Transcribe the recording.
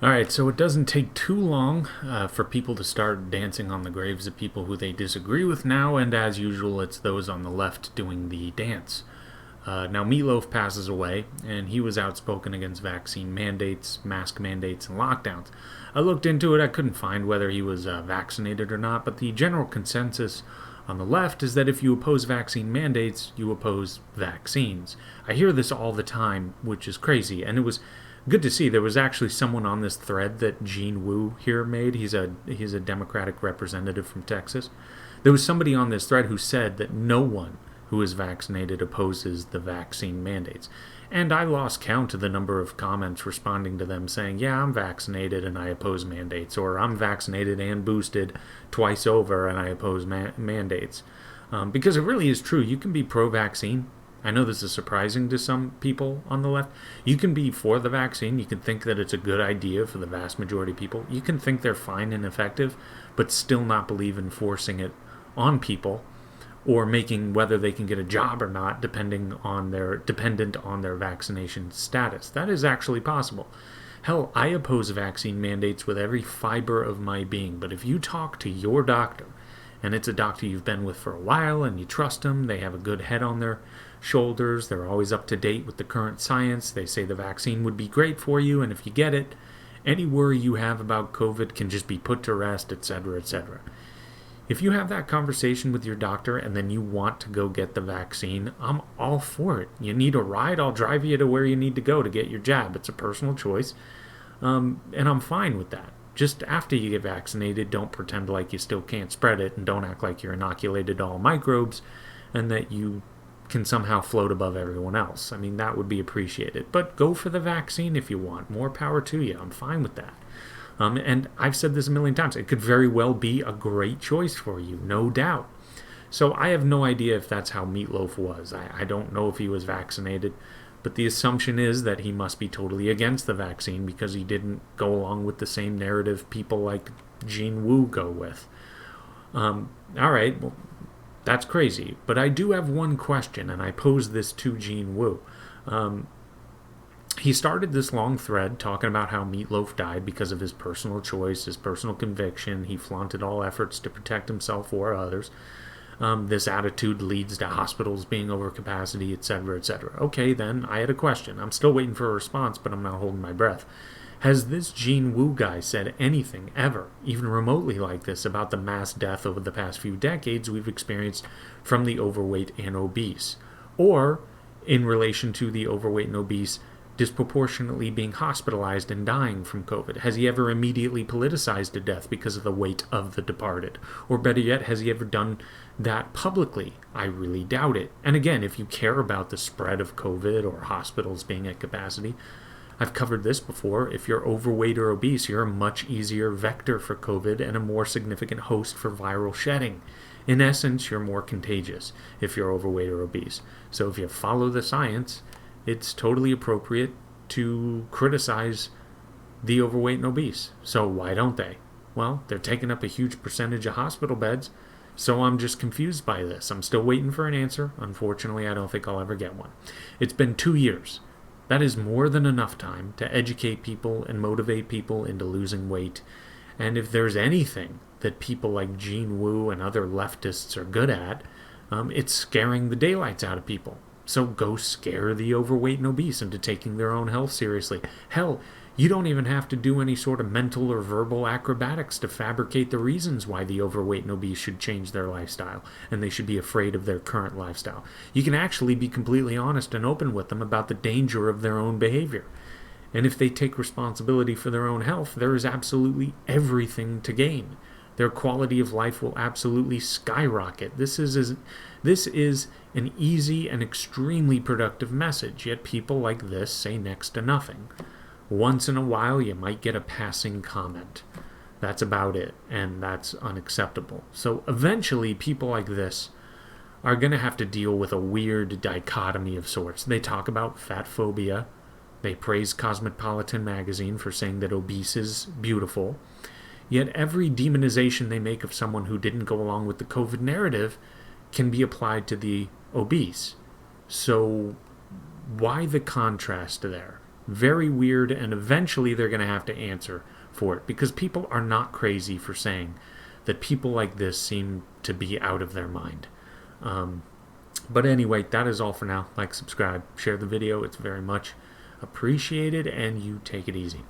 All right, so it doesn't take too long for people to start dancing on the graves of people who they disagree with now, and as usual, it's those on the left doing the dance. Now, Loaf passes away, and he was outspoken against vaccine mandates, mask mandates, and lockdowns. I looked into it, I couldn't find whether he was vaccinated or not, but the general consensus on the left is that if you oppose vaccine mandates, you oppose vaccines. I hear this all the time, which is crazy, and it was good to see. There was actually someone on this thread that Gene Wu here made. He's a Democratic representative from Texas. There was somebody on this thread who said that no one who is vaccinated opposes the vaccine mandates. And I lost count of the number of comments responding to them saying, yeah, I'm vaccinated and I oppose mandates, or I'm vaccinated and boosted twice over and I oppose mandates. Because it really is true. You can be pro-vaccine. I know this is surprising to some people on the left. You can be for the vaccine. You can think that it's a good idea for the vast majority of people. You can think they're fine and effective, but still not believe in forcing it on people or making whether they can get a job or not dependent on their vaccination status. That is actually possible. Hell, I oppose vaccine mandates with every fiber of my being, but if you talk to your doctor, and it's a doctor you've been with for a while and you trust them, they have a good head on their shoulders, they're always up to date with the current science, they say the vaccine would be great for you, and if you get it, any worry you have about COVID can just be put to rest, etc., etc. If you have that conversation with your doctor and then you want to go get the vaccine, I'm all for it. You need a ride, I'll drive you to where you need to go to get your jab. It's a personal choice, and I'm fine with that. Just after you get vaccinated, don't pretend like you still can't spread it, and don't act like you're inoculated to all microbes and that you can somehow float above everyone else. I mean, that would be appreciated. But go for the vaccine if you want. More power to you. I'm fine with that. And I've said this a million times. It could very well be a great choice for you, no doubt. So I have no idea if that's how Loaf was. I don't know if he was vaccinated, but the assumption is that he must be totally against the vaccine because he didn't go along with the same narrative people like Gene Wu go with. All right, well, that's crazy. But I do have one question, and I pose this to Gene Wu. He started this long thread talking about how Loaf died because of his personal choice, his personal conviction. He flaunted all efforts to protect himself or others. This attitude leads to hospitals being over capacity, etc., etc. Okay, then, I had a question. I'm still waiting for a response, but I'm not holding my breath. Has this Gene Wu guy said anything, ever, even remotely like this, about the mass death over the past few decades we've experienced from the overweight and obese? Or, in relation to the overweight and obese disproportionately being hospitalized and dying from COVID? Has he ever immediately politicized a death because of the weight of the departed? Or better yet, has he ever done that publicly? I really doubt it. And again, if you care about the spread of COVID or hospitals being at capacity, I've covered this before. If you're overweight or obese, you're a much easier vector for COVID and a more significant host for viral shedding. In essence, you're more contagious if you're overweight or obese. So if you follow the science, it's totally appropriate to criticize the overweight and obese. So why don't they? Well, they're taking up a huge percentage of hospital beds, so I'm just confused by this. I'm still waiting for an answer. Unfortunately, I don't think I'll ever get one. It's been 2 years. That is more than enough time to educate people and motivate people into losing weight. And if there's anything that people like Gene Wu and other leftists are good at, it's scaring the daylights out of people. So go scare the overweight and obese into taking their own health seriously. Hell, you don't even have to do any sort of mental or verbal acrobatics to fabricate the reasons why the overweight and obese should change their lifestyle and they should be afraid of their current lifestyle. You can actually be completely honest and open with them about the danger of their own behavior. And if they take responsibility for their own health, there is absolutely everything to gain. Their quality of life will absolutely skyrocket. This is an easy and extremely productive message, yet people like this say next to nothing. Once in a while, you might get a passing comment. That's about it, and that's unacceptable. So eventually, people like this are going to have to deal with a weird dichotomy of sorts. They talk about fat phobia. They praise Cosmopolitan magazine for saying that obese is beautiful. Yet every demonization they make of someone who didn't go along with the COVID narrative can be applied to the obese. So why the contrast there? very weird, and eventually they're going to have to answer for it, because people are not crazy for saying that people like this seem to be out of their mind. But anyway, that is all for now. Like, subscribe, share the video. It's very much appreciated, and you take it easy.